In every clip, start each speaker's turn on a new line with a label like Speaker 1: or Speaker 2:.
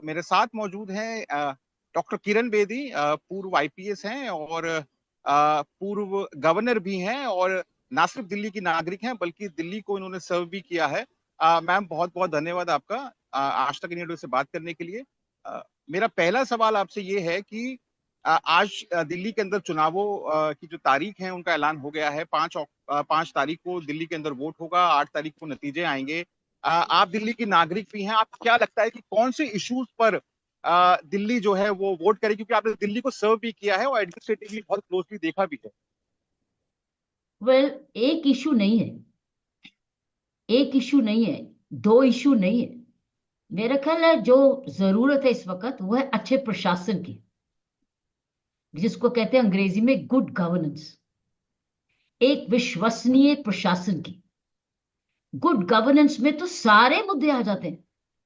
Speaker 1: मेरे साथ मौजूद हैं डॉक्टर किरण बेदी, पूर्व आईपीएस हैं और पूर्व गवर्नर भी हैं और ना सिर्फ दिल्ली की नागरिक हैं बल्कि दिल्ली को इन्होंने सर्व भी किया है। मैम, बहुत बहुत धन्यवाद आपका आज तक इंडिया से बात करने के लिए। मेरा पहला सवाल आपसे ये है कि आज दिल्ली के अंदर चुनावों की जो तारीख है उनका ऐलान हो गया है। 5 तारीख को दिल्ली के अंदर वोट होगा, 8 तारीख को नतीजे आएंगे। आप दिल्ली की नागरिक भी हैं, आपको क्या लगता है कि कौन से इश्यूज पर दिल्ली जो है वो वोट करे, क्योंकि आपने दिल्ली को सर्व भी किया है और एडमिनिस्ट्रेटिवली बहुत क्लोजली देखा भी है।
Speaker 2: वेल, एक इशू नहीं है, एक इशू नहीं है, दो इशू नहीं है। मेरा ख्याल है जो जरूरत है इस वक्त वो है अच्छे प्रशासन की, जिसको कहते हैं अंग्रेजी में गुड गवर्नेंस। एक विश्वसनीय प्रशासन की। गुड गवर्नेंस में तो सारे मुद्दे आ जाते हैं।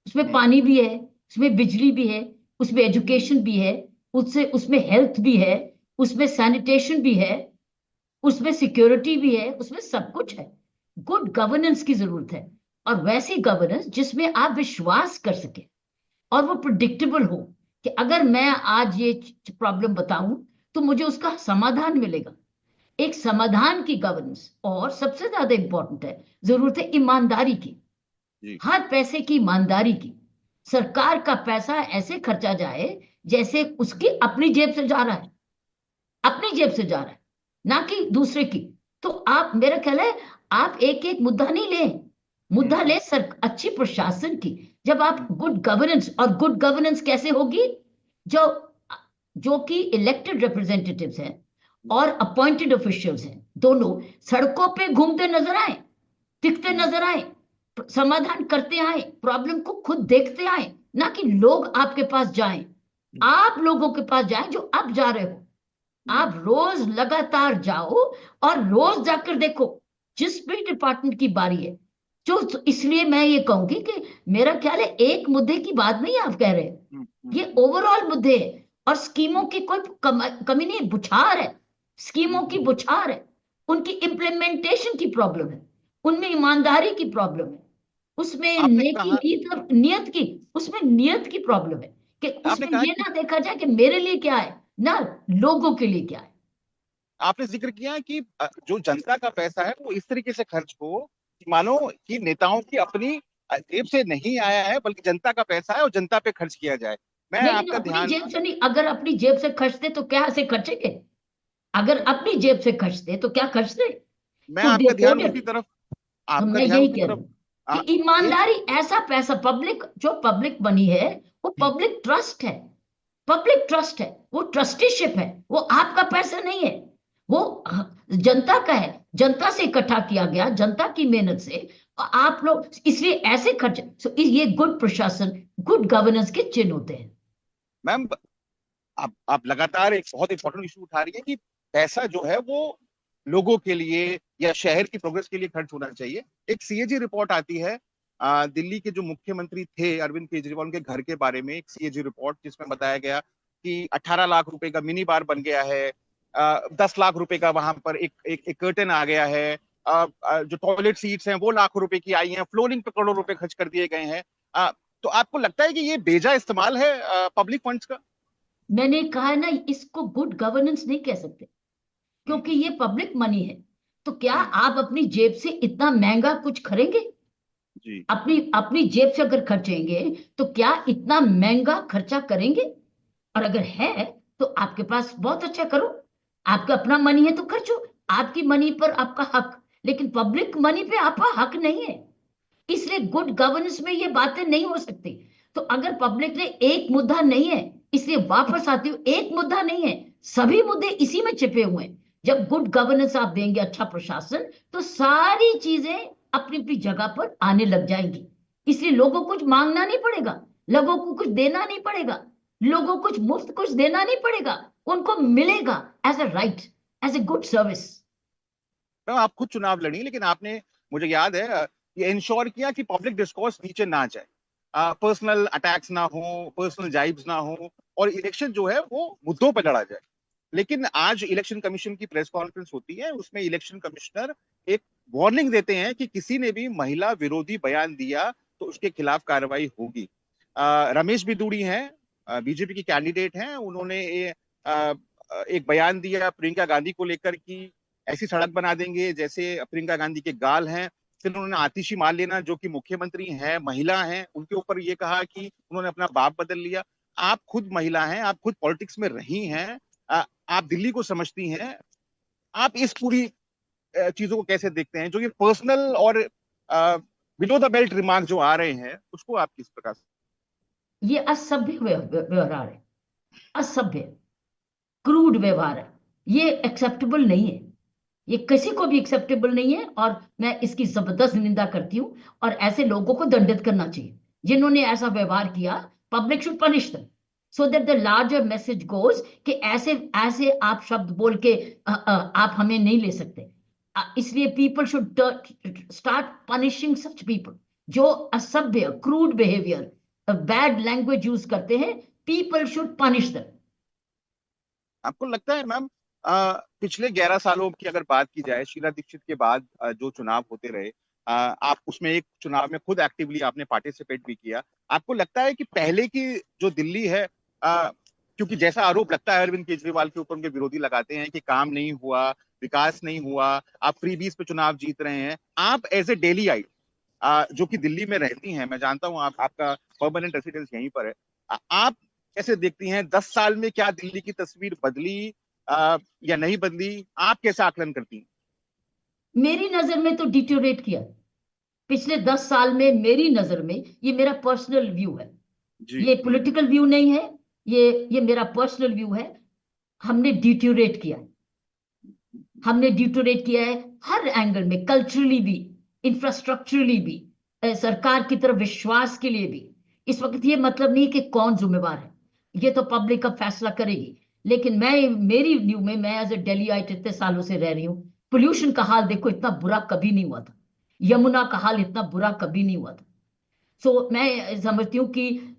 Speaker 2: उसमें पानी भी है, उसमें बिजली भी है, उसमें एजुकेशन भी है, उससे उसमें हेल्थ भी है, उसमें सैनिटेशन भी है, उसमें सिक्योरिटी भी है, उसमें सब कुछ है। गुड गवर्नेंस की जरूरत है। और वैसी गवर्नेंस जिसमें आप विश्वास कर सके और वो प्रिडिक्टेबल हो कि अगर मैं आज ये प्रॉब्लम बताऊं तो मुझे उसका समाधान मिलेगा। एक समाधान की गवर्नेंस। और सबसे ज्यादा इंपॉर्टेंट है, जरूरत है ईमानदारी की।
Speaker 1: जी।
Speaker 2: हर पैसे की ईमानदारी की। सरकार का पैसा ऐसे खर्चा जाए जैसे उसकी अपनी जेब से जा रहा है, अपनी जेब से जा रहा है, ना कि दूसरे की। तो आप, मेरा ख्याल है, आप एक एक मुद्दा नहीं ले, मुद्दा ले सर अच्छी प्रशासन की। जब आप गुड गवर्नेंस, और गुड गवर्नेंस कैसे होगी? जो जो कि इलेक्टेड रिप्रेजेंटेटिव्स हैं और अपॉइंटेड ऑफिशियल्स हैं, दोनों सड़कों पे घूमते नजर आए, दिखते नजर आए, समाधान करते आए, प्रॉब्लम को खुद देखते आए, ना कि लोग आपके पास जाएं, आप लोगों के पास जाएं जो अब जा रहे हो। आप रोज लगातार जाओ और रोज जाकर देखो जिस भी डिपार्टमेंट की बारी है। जो इसलिए मैं ये कहूंगी कि मेरा ख्याल है एक मुद्दे की बात नहीं आप कह रहे, ये ओवरऑल मुद्दे है। और स्कीमों की कोई कमी नहीं, बुछार है, स्कीमों की बुछार है। उनकी इम्प्लीमेंटेशन की प्रॉब्लम है, उनमें ईमानदारी की प्रॉब्लम है, उसमें
Speaker 1: आपने
Speaker 2: नेकी
Speaker 1: कहा
Speaker 2: नियत की, उसमें नियत की प्रॉब्लम है कि
Speaker 1: आपने
Speaker 2: उसमें
Speaker 1: कहा
Speaker 2: ये
Speaker 1: कि
Speaker 2: ना देखा जाए कि मेरे लिए क्या है, ना लोगों के लिए क्या है।
Speaker 1: आपने जिक्र किया कि जो जनता का पैसा है वो इस तरीके से खर्च हो कि मानो कि नेताओं की अपनी जेब से नहीं आया है बल्कि जनता का पैसा है और जनता पे खर्च किया जाए। मैं
Speaker 2: लेकिन
Speaker 1: आपका
Speaker 2: अपनी
Speaker 1: ध्यान
Speaker 2: जेब से नहीं, अगर अपनी जेब से खर्चते तो क्या से खर्चेंगे? अगर अपनी जेब से खर्चते तो क्या खर्चते?
Speaker 1: मैं
Speaker 2: कुड दे
Speaker 1: आपका ध्यान
Speaker 2: अफोर्ड
Speaker 1: उसी
Speaker 2: इट?
Speaker 1: तरफ
Speaker 2: तो
Speaker 1: आपका
Speaker 2: मैं
Speaker 1: ध्यान
Speaker 2: यही
Speaker 1: उसी
Speaker 2: कह रही
Speaker 1: तरफ
Speaker 2: हूँ कि
Speaker 1: आ, एक
Speaker 2: ईमानदारी, ऐसा पैसा पब्लिक, जो पब्लिक बनी है वो पब्लिक ट्रस्ट है, पब्लिक ट्रस्ट है, वो ट्रस्टीशिप है, वो आपका पैसा नहीं है, वो जनता का है, जनता से इकट्ठा किया गया, जनता की मेहनत से। और आप लोग इसलिए ऐसे खर्च, ये गुड प्रशासन, गुड गवर्नेंस के चिन्ह होते हैं।
Speaker 1: मैम, आप लगातार एक बहुत इंपॉर्टेंट इशू उठा रही है कि पैसा जो है वो लोगों के लिए या शहर की प्रोग्रेस के लिए खर्च होना चाहिए। एक सीएजी रिपोर्ट आती है दिल्ली के जो मुख्यमंत्री थे अरविंद केजरीवाल, उनके घर के बारे में, एक सीएजी रिपोर्ट जिसमें बताया गया कि 18 लाख रुपए का मिनी बार बन गया है, 10 लाख रुपए का वहां पर एक कर्टन आ गया है, जो टॉयलेट सीट्स हैं वो लाखों रुपए की आई हैं, फ्लोरिंग पे करोड़ों रुपए खर्च कर दिए गए हैं। तो आपको लगता है कि ये बेजा इस्तेमाल है पब्लिक फंड्स का?
Speaker 2: मैंने कहा है ना, इसको गुड गवर्नेंस नहीं कह सकते, क्योंकि ये पब्लिक मनी है। तो क्या
Speaker 1: हम्म,
Speaker 2: आप अपनी जेब से इतना महंगा कुछ खरीदेंगे?
Speaker 1: जी।
Speaker 2: अपनी अपनी जेब से अगर खर्चेंगे तो क्या इतना महंगा खर्चा करेंगे? और अगर है तो आपके पास बहुत अच्छा करो, आपका अपना मनी है तो खर्चो, आपकी मनी पर आपका हक। लेकिन पब्लिक मनी पे आपका हक नहीं है, इसलिए गुड गवर्नेंस में ये बातें नहीं हो सकती। तो अगर पब्लिक ने, एक मुद्दा नहीं है, इसलिए वापस आती हूँ, एक मुद्दा नहीं है, सभी मुद्दे इसी में छिपे हुए हैं। जब गुड गवर्नेंस आप देंगे, अच्छा प्रशासन, तो सारी चीजें अपनी अपनी जगह पर आने लग जाएंगी। इसलिए लोगों को कुछ मांगना नहीं पड़ेगा, लोगों को कुछ देना नहीं पड़ेगा, लोगों को कुछ मुफ्त कुछ देना नहीं पड़ेगा, उनको मिलेगा as a right, as a good service.
Speaker 1: Ma'am, आप खुद चुनाव लड़ी लेकिन आपने, मुझे याद है, ये इंश्योर किया कि पब्लिक डिस्कोर्स नीचे ना जाए, पर्सनल अटैक्स ना हो, पर्सनल जाइब्स ना हो, और इलेक्शन जो है वो मुद्दों पर लड़ा जाए। लेकिन आज इलेक्शन कमीशन की प्रेस कॉन्फ्रेंस होती है, उसमें इलेक्शन कमिश्नर एक वार्निंग देते हैं कि किसी ने भी महिला विरोधी बयान दिया तो उसके खिलाफ कार्रवाई होगी। रमेश बिदूड़ी हैं, बीजेपी की कैंडिडेट हैं, उन्होंने एक बयान दिया प्रियंका गांधी को लेकर कि ऐसी सड़क बना देंगे जैसे प्रियंका गांधी के गाल हैं। फिर उन्होंने आतिशी मार्लेना जो कि मुख्यमंत्री हैं, महिला हैं, उनके ऊपर ये कहा कि उन्होंने अपना बाप बदल लिया। आप खुद महिला हैं, आप खुद पॉलिटिक्स में रही हैं, आप दिल्ली को समझती हैं, आप इस पूरी चीजों को कैसे देखते हैं? जो ये पर्सनल और बिलो द बेल्ट रिमार्क जो आ रहे हैं, उसको आप किस प्रकार से?
Speaker 2: ये असभ्य व्यवहार है, असभ्य क्रूड व्यवहार है, ये एक्सेप्टेबल नहीं है, ये किसी को भी एक्सेप्टेबल नहीं है। और मैं इसकी जबरदस्त निंदा करती हूँ, और ऐसे लोगों को दंडित करना चाहिए जिन्होंने ऐसा व्यवहार किया। Public should punish them so that the larger message goes कि ऐसे ऐसे आप शब्द बोल के आप हमें नहीं ले सकते। इसलिए people should start punishing such people जो असभ्य crude behaviour bad language use करते हैं। People should punish them.
Speaker 1: आपको लगता है मैम, पिछले 11 सालों की अगर बात की जाए, शीला दीक्षित के बाद जो चुनाव होते रहे, आप उसमें एक चुनाव में खुद एक्टिवली आपने पार्टिसिपेट भी किया, आपको लगता है कि पहले की जो दिल्ली है, क्योंकि जैसा आरोप लगता है अरविंद केजरीवाल के ऊपर, उनके विरोधी लगाते हैं कि काम नहीं हुआ, विकास नहीं हुआ, आप फ्रीबीज पे चुनाव जीत रहे हैं, आप एज ए डेली आई जो कि दिल्ली में रहती हैं, मैं जानता हूं आपका परमानेंट रेसिडेंस यहीं पर है, आप कैसे देखती हैं 10 साल में क्या दिल्ली की तस्वीर बदली या नहीं बदली? आप कैसे आकलन करती हैं?
Speaker 2: मेरी नजर में तो डिटोरेट किया पिछले 10 साल में, मेरी नजर में। ये मेरा पर्सनल व्यू है,
Speaker 1: जी।
Speaker 2: ये पॉलिटिकल व्यू नहीं है, ये मेरा पर्सनल व्यू है। हमने डिटोरेट किया है, हमने डिटोरेट किया है हर एंगल में, कल्चरली भी, इंफ्रास्ट्रक्चरली भी, सरकार की तरफ विश्वास के लिए भी। इस वक्त ये मतलब नहीं कि कौन जिम्मेवार है, ये तो पब्लिक का फैसला करेगी। लेकिन मेरी व्यू में, मैं एज ए दिल्लीite इतने सालों से रह रही हूँ, पोल्यूशन का हाल देखो, इतना बुरा कभी नहीं हुआ था। यमुना का हाल इतना बुरा कभी नहीं हुआ था। सो मैं समझती हूँ कि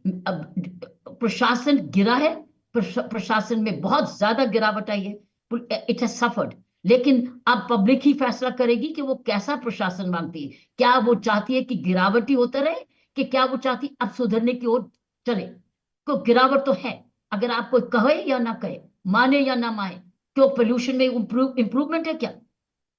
Speaker 2: प्रशासन गिरा है, प्रशासन में बहुत ज्यादा गिरावट आई है, इट हैज सफर्ड। लेकिन अब पब्लिक ही फैसला करेगी कि वो कैसा प्रशासन मांगती है। क्या वो चाहती है कि गिरावट ही होता रहे, कि क्या वो चाहती अब सुधरने की ओर चले? तो गिरावट तो है, अगर आप कोई कहे या ना कहे, माने या ना माने। क्यों पोल्यूशन में इंप्रूवमेंट है क्या?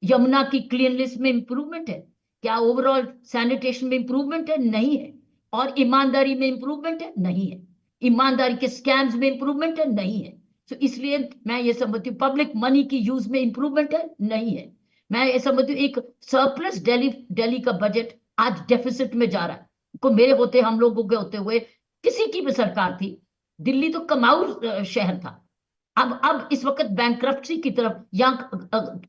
Speaker 2: यमुना की क्लीननेस में इंप्रूवमेंट है क्या? ओवरऑल सैनिटेशन में इंप्रूवमेंट है? नहीं है। और ईमानदारी में इंप्रूवमेंट है? नहीं है। ईमानदारी के स्कैम्स में इंप्रूवमेंट है? नहीं है। तो इसलिए मैं ये समझती हूँ पब्लिक मनी की यूज में इंप्रूवमेंट है? नहीं है। मैं ये समझती हूँ एक सरप्लस दिल्ली का बजट आज डेफिसिट में जा रहा है। को मेरे होते, हम लोगों के होते हुए, किसी की भी सरकार थी, दिल्ली तो कमाऊ शहर था, अब इस वक्त बैंक्रप्सी की तरफ या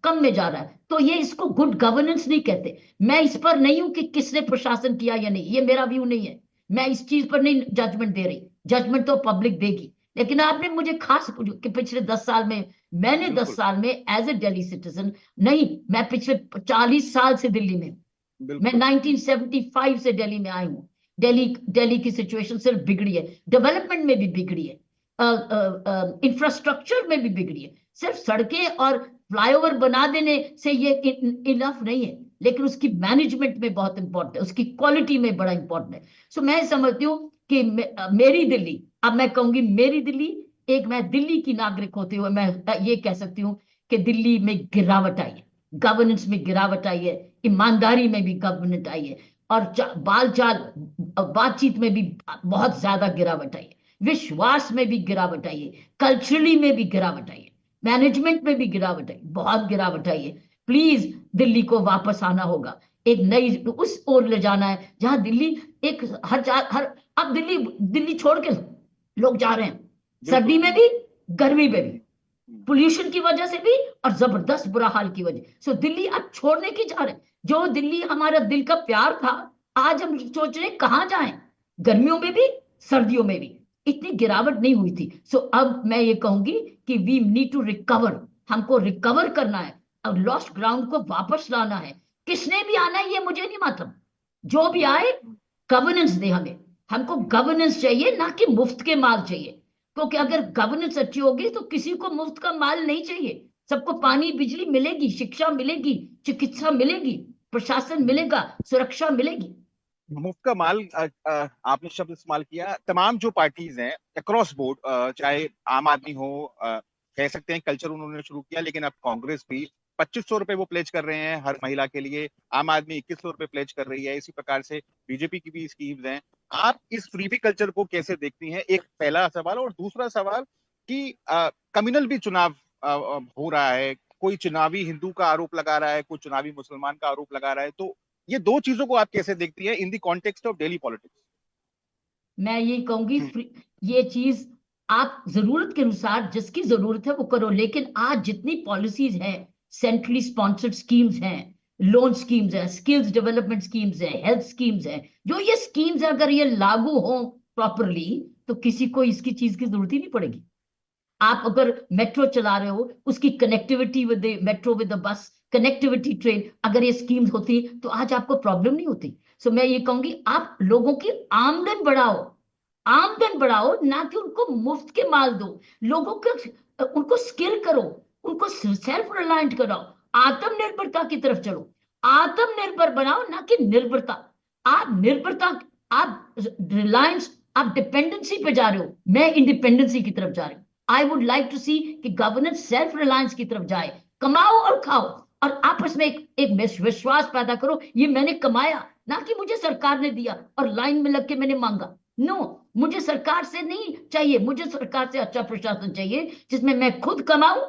Speaker 2: कम में जा रहा है। तो ये इसको गुड गवर्नेंस नहीं कहते। मैं इस पर नहीं हूं कि किसने प्रशासन किया या नहीं, ये मेरा व्यू नहीं है। मैं इस चीज पर नहीं जजमेंट दे रही, जजमेंट तो पब्लिक देगी। लेकिन आपने मुझे खास पूछा कि पिछले 10 साल में, मैंने 10
Speaker 1: बिल्कुल।
Speaker 2: साल में एज ए दिल्ली सिटीजन नहीं, मैं पिछले 40 साल से दिल्ली में, मैं
Speaker 1: बिल्कुल।
Speaker 2: 1975 से दिल्ली में आई हूँ। दिल्ली दिल्ली की सिचुएशन सिर्फ बिगड़ी है, डेवलपमेंट में भी बिगड़ी है, इंफ्रास्ट्रक्चर में भी बिगड़ी है। सिर्फ सड़कें और फ्लाईओवर बना देने से ये इनफ नहीं है, लेकिन उसकी मैनेजमेंट में बहुत इंपॉर्टेंट है, उसकी क्वालिटी में बड़ा इंपॉर्टेंट है। सो मैं समझती हूँ कि मेरी दिल्ली, अब मैं कहूंगी मेरी दिल्ली, एक मैं दिल्ली की नागरिक होते हुए मैं ये कह सकती हूँ कि दिल्ली में गिरावट आई है, गवर्नेंस में गिरावट आई है, ईमानदारी में भी गवर्नेंस आई है, और बाल चाल बातचीत में भी बहुत ज्यादा गिरावट आई है, विश्वास में भी गिरावट आई है, कल्चरली में भी गिरावट आई है, मैनेजमेंट में भी गिरावट आई, बहुत गिरावट आई है। प्लीज दिल्ली को वापस आना होगा, एक नई उस ओर ले जाना है जहां दिल्ली एक हर अब दिल्ली दिल्ली छोड़ के लोग जा रहे हैं, सर्दी में भी, गर्मी में भी, पोल्यूशन की वजह से भी, और जबरदस्त बुरा हाल की वजह। सो दिल्ली अब छोड़ने की जा रहे हैं। जो दिल्ली हमारा दिल का प्यार था, आज हम सोच रहे हैं कहां जाएं, गर्मियों में भी, सर्दियों में भी इतनी गिरावट नहीं हुई थी। सो अब मैं ये कहूंगी कि वी नीड टू रिकवर, हमको रिकवर करना है, और लॉस्ट ग्राउंड को वापस लाना है। किसने भी आना है ये मुझे नहीं मतलब, जो भी आए गवर्नेंस दे हमें, हमको गवर्नेंस चाहिए, ना कि मुफ्त के माल चाहिए। क्योंकि अगर गवर्नेंस अच्छी होगी तो किसी को मुफ्त का माल नहीं चाहिए, सबको पानी बिजली मिलेगी, शिक्षा मिलेगी, चिकित्सा मिलेगी, प्रशासन मिलेगा, सुरक्षा मिलेगी।
Speaker 1: मुफ्त का माल, आपने शब्द इस्तेमाल किया। तमाम जो पार्टीज हैं अक्रॉस बोर्ड, चाहे आम आदमी हो, कह सकते हैं कल्चर उन्होंने शुरू किया, लेकिन अब कांग्रेस भी 2500 रुपए वो प्लेज कर रहे हैं हर महिला के लिए। आम आदमी 2100 रुपए प्लेज कर रही है। इसी प्रकार से बीजेपी की भी स्कीम्स हैं। आप इस फ्रीबी कल्चर को कैसे देखती हैं, एक पहला सवाल। और दूसरा सवाल कि कम्युनल भी चुनाव हो रहा है, कोई चुनावी हिंदू का आरोप लगा रहा है, कोई चुनावी मुसलमान का आरोप लगा रहा है, तो ये दो चीजों को आप कैसे देखती है in the context of daily politics?
Speaker 2: मैं ये कहूंगी ये चीज आप जरूरत के अनुसार जिसकी जरूरत है वो करो, लेकिन आज जितनी पॉलिसीज हैं, सेंट्रली स्पॉन्सर्ड स्कीम्स हैं, लोन स्कीम्स हैं, स्किल्स डेवलपमेंट स्कीम्स हैं, हेल्थ स्कीम्स हैं, जो ये स्कीम्स अगर ये लागू हो प्रॉपरली तो किसी को इसकी चीज की जरूरत ही नहीं पड़ेगी। आप अगर मेट्रो चला रहे हो, उसकी connectivity with metro with the bus, connectivity train, अगर ये स्कीम्स होती तो आज आपको प्रॉब्लम नहीं होती। सो मैं ये कहूंगी आप लोगों की आमदन बढ़ाओ, आमदन बढ़ाओ, ना कि उनको मुफ्त के माल दो। लोगों को उनको स्किल करो, उनको सेल्फ रिलायंट कराओ, आत्मनिर्भरता की तरफ चलो। आत्मनिर्भर बनाओ, ना कि निर्भरता। आप निर्भरता, आप रिलायंस, आप डिपेंडेंसी पे जा रहे हो, मैं इंडिपेंडेंसी की तरफ जा रही हूँ। आई वुड लाइक टू सी कि गवर्नेंस सेल्फ रिलायंस की तरफ जाए। कमाओ और खाओ, और आपस में एक विश्वास पैदा करो, ये मैंने कमाया, ना कि मुझे सरकार ने दिया और लाइन में लग के मैंने मांगा। नो, मुझे सरकार से नहीं चाहिए, मुझे सरकार से अच्छा प्रशासन चाहिए जिसमें मैं खुद कमाऊं,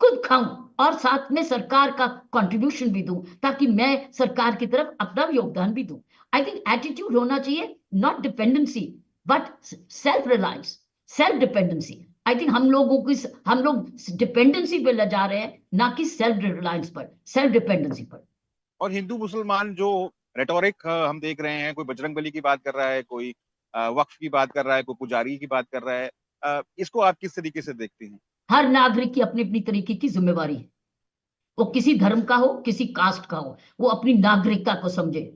Speaker 2: खुद खाऊं, और साथ में सरकार का कंट्रीब्यूशन भी दूं, ताकि मैं सरकार की तरफ अपना योगदान भी दूं। आई थिंक एटीट्यूड होना चाहिए, not dependency but self reliance, self dependency. I think हम लोग डिपेंडेंसी पे ले जा रहे हैं, ना कि सेल्फ रिलायंस पर, सेल्फ डिपेंडेंसी पर।
Speaker 1: और हिंदू मुसलमान जो रेटोरिक हम देख रहे हैं, कोई बजरंगबली की बात कर रहा है, कोई वक्फ की बात कर रहा है, कोई पुजारी की बात कर रहा है, इसको आप किस तरीके से देखती हैं?
Speaker 2: हर नागरिक की अपनी अपनी तरीके की जिम्मेवारी है, वो किसी धर्म का हो, किसी कास्ट का हो, वो अपनी नागरिकता को समझे।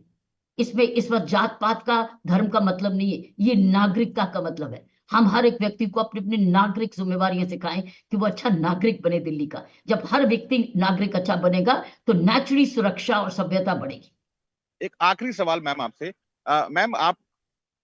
Speaker 2: इसमें इस वक्त जात पात का, धर्म का मतलब नहीं है, ये नागरिकता का मतलब है। हम हर एक व्यक्ति को अपनी अपनी नागरिक जिम्मेवारियां सिखाएं कि वो अच्छा नागरिक बने दिल्ली का। जब हर व्यक्ति नागरिक अच्छा बनेगा तो नेचुरली सुरक्षा और सभ्यता बढ़ेगी।
Speaker 1: एक आखिरी सवाल मैम आपसे। मैम, आप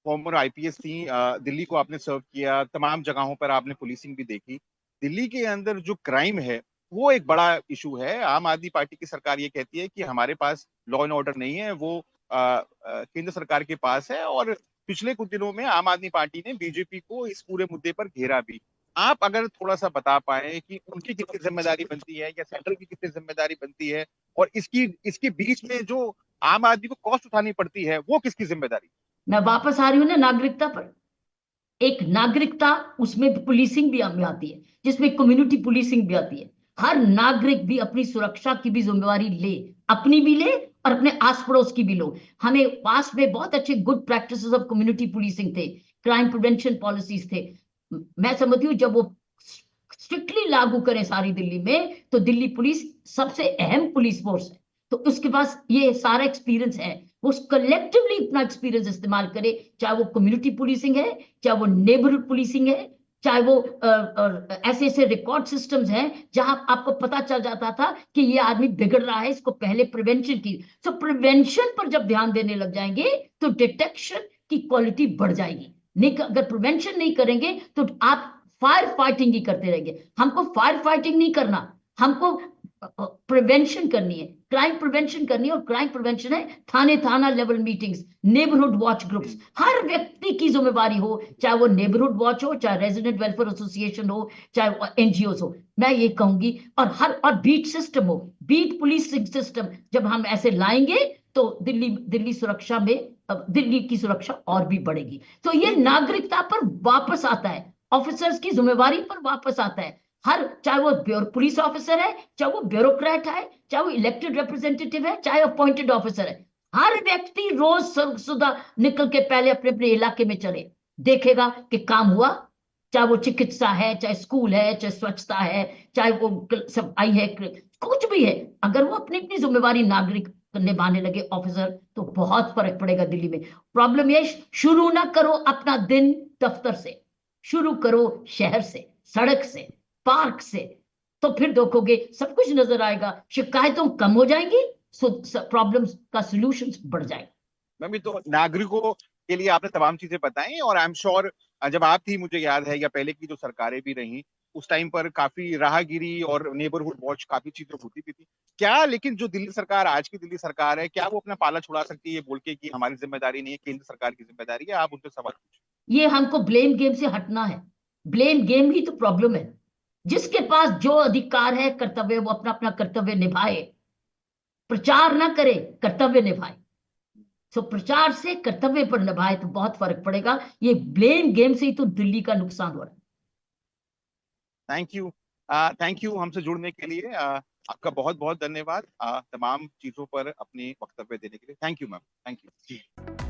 Speaker 1: फॉर्मर आईपीएस थी, दिल्ली को आपने सर्व किया, तमाम जगहों पर आपने पुलिसिंग भी देखी। दिल्ली के अंदर जो क्राइम है वो एक बड़ा इशू है। आम आदमी पार्टी की सरकार ये कहती है कि हमारे पास लॉ एंड ऑर्डर नहीं है, वो केंद्र सरकार के पास है। और पिछले कुछ दिनों में आम आदमी पार्टी ने बीजेपी को इस पूरे मुद्दे पर घेरा भी। आप अगर थोड़ा सा बता पाए कि उनकी कितनी जिम्मेदारी बनती है या सेंट्रल की कितनी जिम्मेदारी बनती है, और इसकी इसके बीच में जो आम आदमी को कॉस्ट उठानी पड़ती है वो किसकी जिम्मेदारी?
Speaker 2: मैं वापस आ रही हूँ ना नागरिकता पर। एक नागरिकता, उसमें पुलिसिंग भी में आती है, जिसमें कम्युनिटी पुलिसिंग भी आती है। हर नागरिक भी अपनी सुरक्षा की भी जिम्मेवारी ले, अपनी भी ले और अपने आस पड़ोस की भी लो। हमें पास में बहुत अच्छे good practices of community policing थे, क्राइम प्रिवेंशन पॉलिसीज थे। मैं समझती हूँ जब वो स्ट्रिक्टली लागू करें सारी दिल्ली में, तो दिल्ली पुलिस सबसे अहम पुलिस फोर्स है। तो उसके पास ये सारा एक्सपीरियंस है, वो कलेक्टिवली अपना एक्सपीरियंस इस्तेमाल करे, चाहे वो कम्युनिटी पुलिसिंग है, चाहे वो नेबरहुड पुलिसिंग है, चाहे वो ऐसे ऐसे रिकॉर्ड सिस्टम्स हैं जहां आपको पता चल जाता था कि ये आदमी बिगड़ रहा है, इसको पहले प्रिवेंशन की। सो प्रिवेंशन पर जब ध्यान देने लग जाएंगे तो डिटेक्शन की क्वालिटी बढ़ जाएगी। नहीं, अगर प्रिवेंशन नहीं करेंगे तो आप फायर फाइटिंग ही करते रहेंगे। हमको फायर फाइटिंग नहीं करना, हमको प्रिवेंशन करनी है, क्राइम प्रिवेंशन करनी है। और क्राइम प्रिवेंशन है थाने थाना level meetings, neighbourhood watch groups, हर व्यक्ति की जिम्मेवारी हो, चाहे वो नेबरहुड वॉच हो, चाहे रेजिडेंट वेलफेयर एसोसिएशन हो, चाहे एनजीओ हो। मैं ये कहूंगी, और बीट सिस्टम हो, बीट पुलिस सिस्टम जब हम ऐसे लाएंगे तो दिल्ली दिल्ली सुरक्षा में, दिल्ली की सुरक्षा और भी बढ़ेगी। तो ये नागरिकता पर वापस आता है, ऑफिसर्स की जिम्मेवारी पर वापस आता है। हर, चाहे वो पुलिस ऑफिसर है, चाहे वो ब्यूरोक्रेट है, चाहे वो इलेक्टेड रिप्रेजेंटेटिव है, चाहे अपॉइंटेड ऑफिसर है, हर व्यक्ति रोज सुबह निकल के पहले अपने अपने इलाके में चले, देखेगा कि काम हुआ। चाहे वो चिकित्सा है, चाहे स्कूल है, चाहे स्वच्छता है, चाहे वो सफाई है, कुछ भी है, अगर वो अपनी अपनी जिम्मेवारी नागरिक निभाने लगे ऑफिसर, तो बहुत फर्क पड़ेगा दिल्ली में। प्रॉब्लम ये, शुरू ना करो अपना दिन दफ्तर से, शुरू करो शहर से, सड़क से, पार्क से, तो फिर देखोगे सब कुछ नजर आएगा, शिकायतों कम हो जाएंगी, प्रॉब्लम्स का सॉल्यूशंस बढ़ जाएगा।
Speaker 1: मैम, ये तो नागरिकों के लिए आपने तमाम चीजें बताई, और आई एम श्योर जब आप थी, मुझे याद है, या पहले की जो सरकारें भी रही, उस टाइम पर काफी राहगिरी और नेबरहुड वॉच काफी चीजें होती भी थी। क्या लेकिन जो दिल्ली सरकार, आज की दिल्ली सरकार है, क्या वो अपना पाला छुड़ा सकती है ये बोल के कि हमारी जिम्मेदारी नहीं है, केंद्र सरकार की जिम्मेदारी है? आप उनसे सवाल पूछिए।
Speaker 2: ये हमको ब्लेम गेम से हटना है। ब्लेम गेम ही तो प्रॉब्लम है। जिसके पास जो अधिकार है, कर्तव्य, वो अपना अपना कर्तव्य निभाए। प्रचार ना करे, कर्तव्य निभाए। सो प्रचार से कर्तव्य पर निभाए तो बहुत फर्क पड़ेगा। ये ब्लेम गेम से ही तो दिल्ली का नुकसान हो रहा है।
Speaker 1: Thank you. थैंक यू हमसे जुड़ने के लिए। आपका बहुत बहुत धन्यवाद, तमाम चीजों पर अपनी वक्तव्य देने के लिए। Thank you ma'am, thank you.